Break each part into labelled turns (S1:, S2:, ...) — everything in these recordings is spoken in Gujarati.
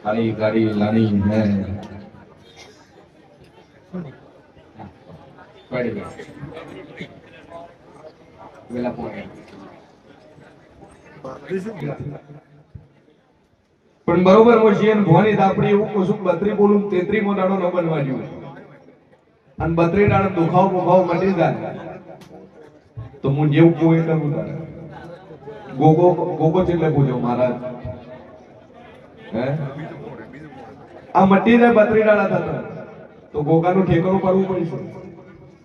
S1: गाड़ी गाड़ी लानी है પણ બરોબર હું છીએ ભવાની દાપડી એવું કશું 32 બોલું 33 મો દાડો ન બનવા જેવું અને 32 દાડો દુખાવ મુખાવ મટી જાય તો હું જેવું કોઈ કરું તારે ગોગો ગોગો એટલે પૂછો મહારાજ હે આ મટી જાય 32 દાડા થતા તો ગોગાનું ઠેકાણું કરવું પડશે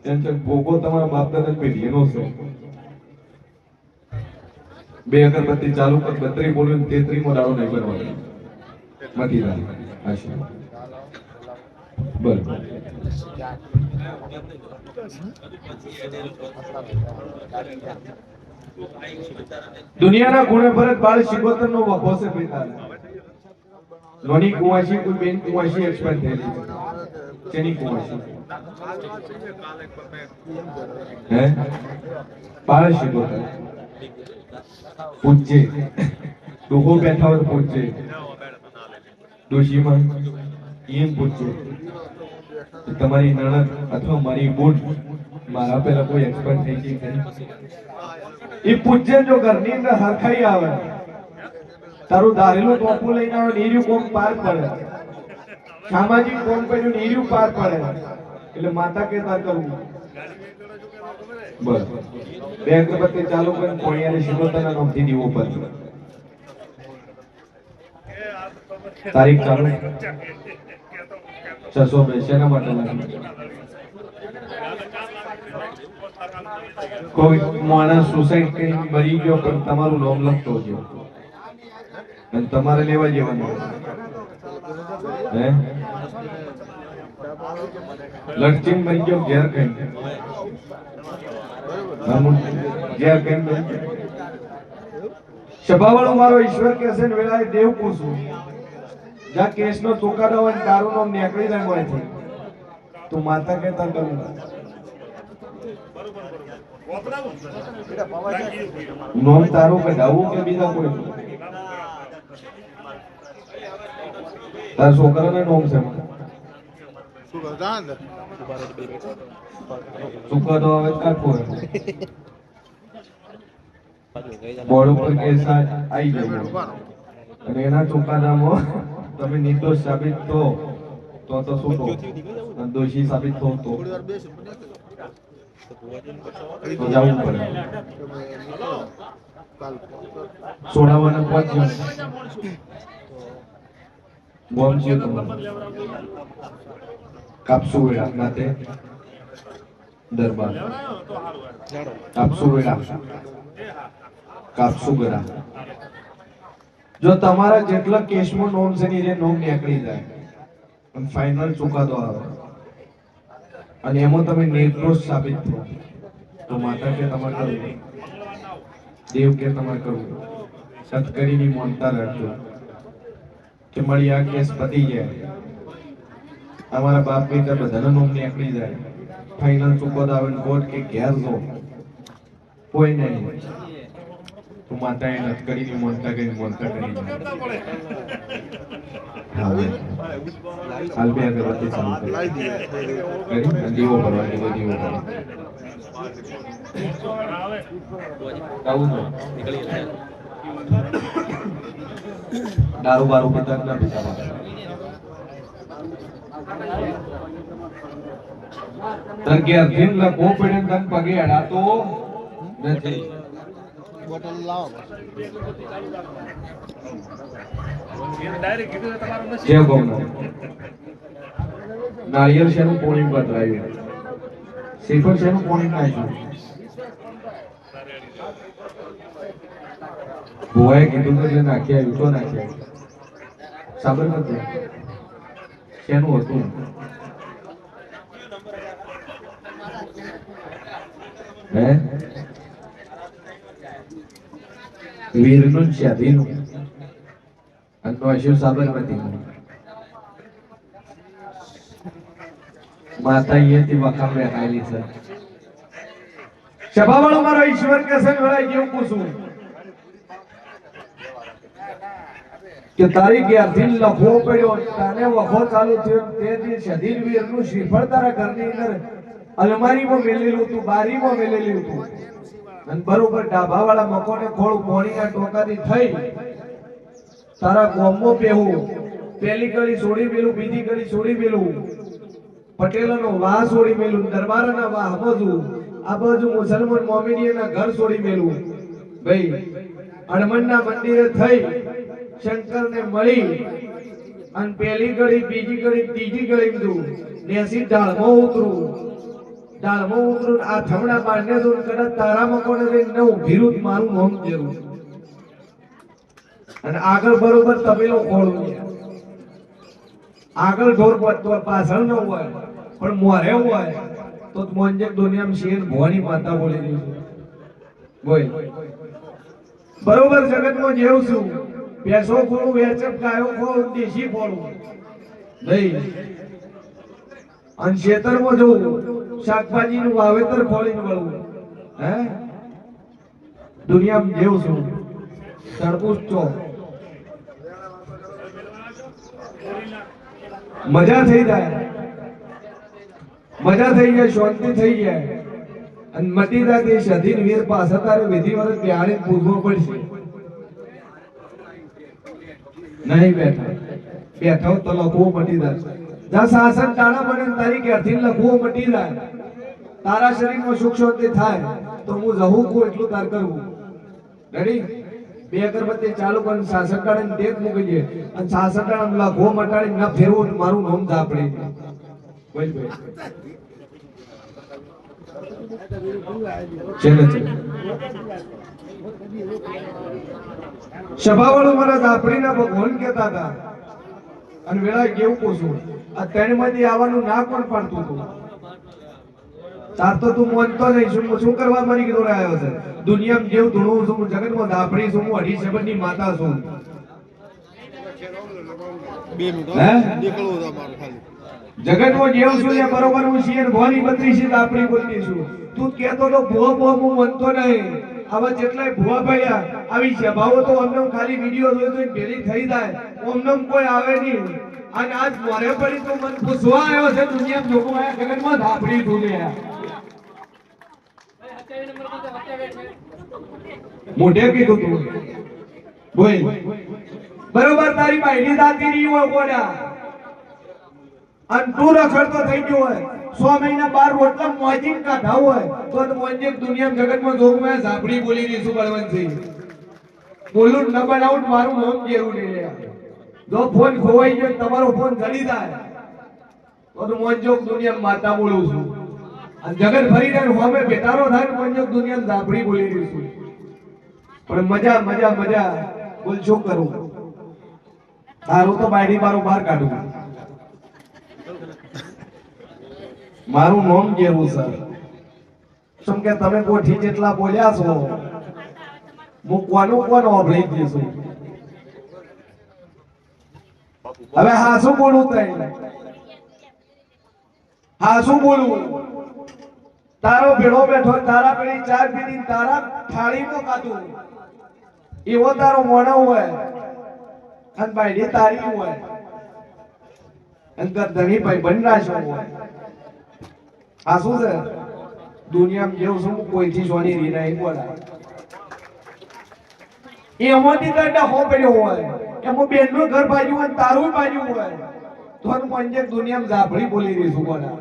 S1: એમ છે ગોગો તમારા બાપ દાદા પેઢીનો છે બે અગરબત્તી ચાલુ કર 32 બોલું 33 મો દાડો નહીં બનવાનો મટી જાય આશી બરાબર દુનિયાના ખૂણે ભરત બાળ શિકોતર નો વખો છે પિતા નોની કુવાસી કોઈ બેન કુવાસી એક્સપર્ટ થયેલી છે તેની કુવાસી હે બાળ શિકોતર પૂજ્ય ડોહો બેઠા હોય પૂજ્ય ડોશીમાં એમ પૂજ્ય તમારી નણદ અથવા મારી બુડ મારા પેલા કોઈ એક્સપર્ટ થઈ ગઈ ખરી એ પૂજ્ય જો ઘરની અંદર હરખાઈ આવે તારું ધારેલું ટોપું લઈને આવે નીર્યું કોમ પાર પડે સામાજિક કોમ કર્યું નીર્યું પાર પડે એટલે માતા કેતા કરવું બસ બે અગરબત્તી ચાલુ કરીને પોણિયાની શિકોતરના નામથી દીવો પર તારીખ ચાલુ 602 શેના માટે લાગી કોઈ માણસ સુસાઇડ કરીને મરી ગયો પણ તમારું નામ લખતો છે અને તમારે લેવા જવાનું હે લડચીન મરી ગયો ઘેર કઈ ઘેર કઈ સભાવાળો મારો ઈશ્વર કહેશે ને વેળાએ દેવ પૂછું જ્યાં કેસનો ચુકાદો હોય દારૂ નો નીકળી જાય હોય તો માતા કહેતા કરું નોમ તારું કઢાવવું કે બીજા કોઈ તાર છોકરાને નોમ છે ચુકાદો આવે કાઢવો બોર્ડ ઉપર કેસ આવી ગયો અને એના ચુકાદામાં તમે નિર્દોષ સાબિત થો તો શું થો દોષી સાબિત થો તો જવું પડે છોડાવવાના 5 જણ બોમ્બ છે કાપસુ વેળા નાતે દરબાર કાપસુ વેળા કાપસુ વેળા જો તમારા જેટલા કેસમાં નોમ છે ને નોમ નીકળી જાય અને ફાઇનલ ચુકાદો આવે અને એમાં તમે નિર્દોષ સાબિત થો તો માતા કે તમારે કરવું દેવ કે તમારે કરવું સત્કરીની મોનતા રાખજો કે મારી આ કેસ પતી જાય અમારા બાપ બેટા બધાના નોમ નીકળી જાય ફાઇનલ ચુકાદો આવે કોર્ટ કે ઘેર જો કોઈ નહીં તો માતા એ નટકડીની મોનતા કરી હાલ બે અગરબત્તી ચાલુ કરી દીવો ભરવાની દીવો દારૂ બારૂ પીતા ના પીતા તર કે અર્થિન લખો પડે તન પગે અડાતો નથી બોટલ લાવો ડાયરેક્ટ કીધું તમારું નસીબ જે ગોમનો નાળિયેર શેનું પોણી બદલાયું શ્રીફળ શેનું પોણી નાખ્યું ભોવાએ કીધું કે જે નાખ્યા એવું તો નાખ્યા સાબરમતી શેનું હતું હે વીરનું શાદીનું અન્નવાસ્યું સાબરમતીનું માતા અહીંયાથી વખાણ વેખાયેલી છે સભાવાળો મારો ઈશ્વર કે છે વેળાએ કેવું પૂછું કે તારી ઘેરથી લખવો પડ્યો, તને વખો ચાલુ થયો, તે જે શધીર વીરનું શ્રીફળ તારા ઘરની અંદર અલમારીમાં મેલેલું હતું, બારીમાં મેલેલું હતું, અને બરોબર ડાભાવાળા મકોને ખોળ પોણીના ટોકાથી થઈ તારા ગોમમાં પેવું, પેલી ગળી છોડી મેલું, બીજી ગળી છોડી મેલું, પટેલોનો વાહ છોડી મેલું, દરબારના વાહ હમજું, આ બાજુ મુસલમાન મોમેડિયનના ઘર છોડી મેલું, ભાઈ હનુમાનના મંદિરે થઈ શંકરને મળી, અને પેલી ગળી, બીજી ગળી, ત્રીજી ગળી તું નેસી ઢાળમાં ઉતરું, ઢાળમાં ઉતરું, આ થમણા બાંધને તો કદાચ તારા મકોને લઈને નવું ભીરું મારું નામ જેવું, અને આગળ બરોબર તબેલો ખોળું, આગળ ઢોર પાછળ ન હોય પણ મોરે હોય તો મોંજે દુનિયામાં શેર ભવાની માતા બોલી રહી છે. બોલ બરોબર જગતમાં જેવું છું, ભેંસો ખોળું, વેચપ ગાયો ખોળું, દેશી ખોળું નહીં, અને ખેતરમાં જવું, શાકભાજીનું વાવેતર ખોળીને વળવું, હે દુનિયામાં જેવું છું, તડબૂચ ચો મજા થઈ જાય, મજા થઈ જાય, શાંતિ થઈ જાય, અને મટી જાય તે શધીર વીર પાસે તારે વિધિવત ત્યારે પૂછવો પડશે. નહીં બેઠા બેઠો તો લખવો મટી જાય, જા શાસન ટાણા બને તારી ઘેરથી લખવો મટી જાય, તારા શરીરમાં સુખ શાંતિ થાય તો હું રહું કો એટલું તાર કરવું. રેડી? બે અગરબત્તી ચાલુ કરીને શાસન ટાણે દેખ મૂકી દે, અને શાસન ટાણે લખવો મટાડી ન ફેરવો મારું નામ ઝાપડી. બોલ ભાઈ સભાવાળો મારા ઝાપડીના ભગવાન કહેતા હતા, અને વેળા કેવું પૂછું, આ ત્રણમાંથી આવવાનું ના કોણ પાડતું હતું? તાર તો તું માનતો નહીં, શું કરવા મારી જોડે આવ્યો છે? દુનિયામાં જેવું ધૂણું છું, જગતમાં ઝાપડી છું, હું અઢી શબરની માતા છું. જગતમાં જેવું છું એ બરોબર હું છીએ, ભવાની 32 ઝાપડી બોલતી છું. તું કહેતો તો ભૂવા ભૂવા, હું માનતો નહીં. આવા જેટલાય ભૂવા પડ્યા, આવી સભાઓ તો અમને ખાલી વિડીયો જોઈ તો ભેળી થઈ જાય, અમને કોઈ આવે નહીં. અને આજ મોરે પડી તો મન પૂછવા આવ્યો છે, દુનિયામાં લોકો આયા જગતમાં ઝાપડી ઢૂંઢ્યા. મોઢે કીધું તું બોલ બરોબર, તારી બાયડી દાતી રહી હોય બોલ્યા, અને તું રખડતો થઈ ગયો હોય, 6 મહિના 12 રોટલા મોજીને કાઢા હોય તો મોજે દુનિયામાં જગતમાં જોગમાં ઝાપડી બોલી રહી છું. બળવંતસિંહ બોલું ન બનાવું મારું નામ કેવું નહીં. જો ફોન ખોવાઈ ગયો, તમારો ફોન જડી જાય તો મોજોગ દુનિયામાં માતા બોલું છું, અને જગત ફરી જાય હોમે બેટારો થાય મોજોગ દુનિયામાં ઝાપડી બોલી રહી છું. પણ મજા મજા મજા બોલ શું કરું? તારું તો બાયડી મારું બહાર કાઢું, મારું નામ કેવું સર? શું કે તમે કોઠી જેટલા બોલ્યા છો, હું કોનું કોણ ઓભળી જઈશું? હવે હા શું બોલું? તઈ હા શું બોલું? તારો ભેળો બેઠો, તારા પેલી ચાર પીધી, તારા થાળીમાં કાઢું, એવો તારો મોણો હોય, અને બાયડી તારી હોય, અને ધણી ભાઈ બંધાશો હોય. આ શું છે? દુનિયામાં જેવું શું કોઈથી સોની રી નહીં બોલાય. એ અમારી દંડા હો પડ્યો હોય, એમાં બેનનું ઘર બાજુ હોય, તારું બાજુ હોય, તો મંજે દુનિયામાં ઝાપડી બોલી રહી છું બોલા.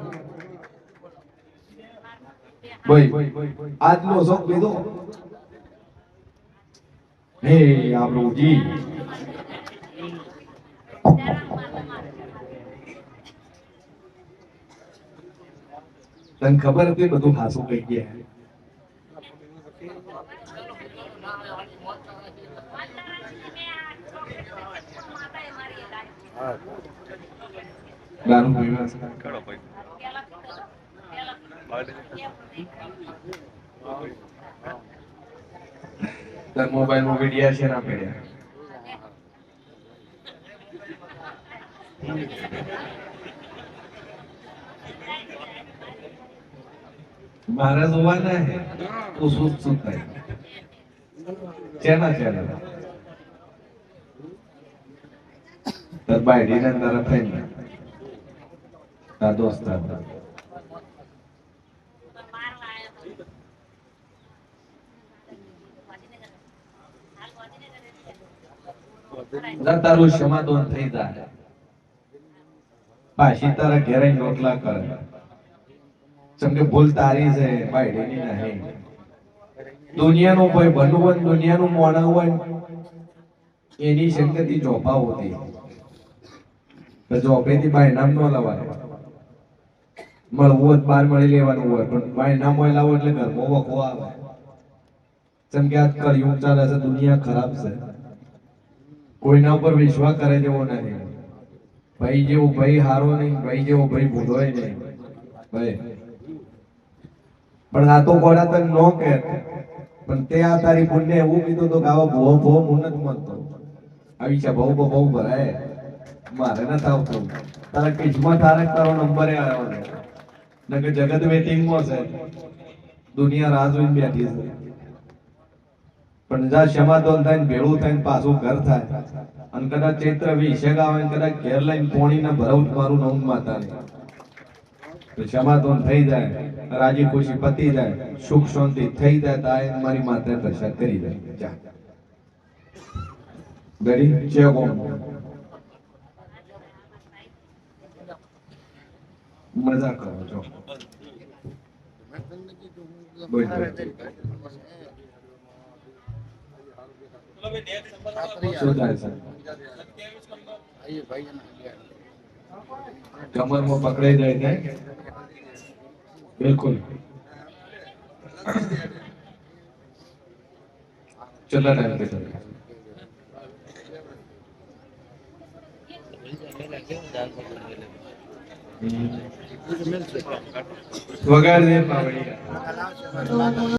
S1: ભાઈ આજનો શોખ લીધો હે આપણું જી તને ખબર હતી બધું ખાસું કહી ગયા. દારૂ પીવા કરો ભાઈ. તાર મોબાઈલ માં વિડિયા છે ના પડ્યા? મારા જોવાના હે તો શું થાય? ચેના ચેના तर बायडीने जरा थैन ता दोस्त जर ताરું સમાધાન થઈ જાય પાછી તારા ઘેરે રોટલા કરે જેમ કે ભૂલ તારી છે બાયડીની નહીં દુનિયાનું કોઈ બનવું દુનિયાનું મોણું હોય એની સંગતિ જોપા હોતી તો જોપેથી બાય નામ ન લવાય મળવું હોય બાર મળી લેવાનું હોય પણ બાય નામ હોય લાવો એટલે ઘરમાં વખો આવે જેમ કે આજ કળિયુગ ચાલે છે દુનિયા ખરાબ છે કોઈના ઉપર વિશ્વાસ કરે જેવો નથી ભાઈ જેવો ભાઈ હારો નહીં ભાઈ જેવો ભાઈ ભૂલોય નહીં ભાઈ પણ આ તો કોડા તને નો કે પણ તે આ તારી પુણ્ય એવું કીધું તો કે આવો ભો ભો હું નથી માનતો આવી છે બહુ બહુ ભરાય મારે નથી આવતું તારા કિસ્મત તારે તારો નંબરે આવ્યો ને કે જગત વેટિંગમાં છે દુનિયા રાહ જોઈને બેઠી છે પણ જા સમાધાન થાય ભેળું થાય પાછું ઘર થાય અને કદાચ ચૈત્ર વિષેક આવે કદાચ ઘેર લઈને પોણીને ભરાવું મારું નવું માતા તો સમાધાન થઈ જાય રાજી ખુશી પતી જાય સુખ શાંતિ થઈ જાય તાય મારી માતા પ્રસાદ કરી જાય જા ગડી છે કોમ મજા કરો છો બોલ कमर में पकड़े जाए बिल्कुल चला टाइम पे वगाड़ दे पावड़िया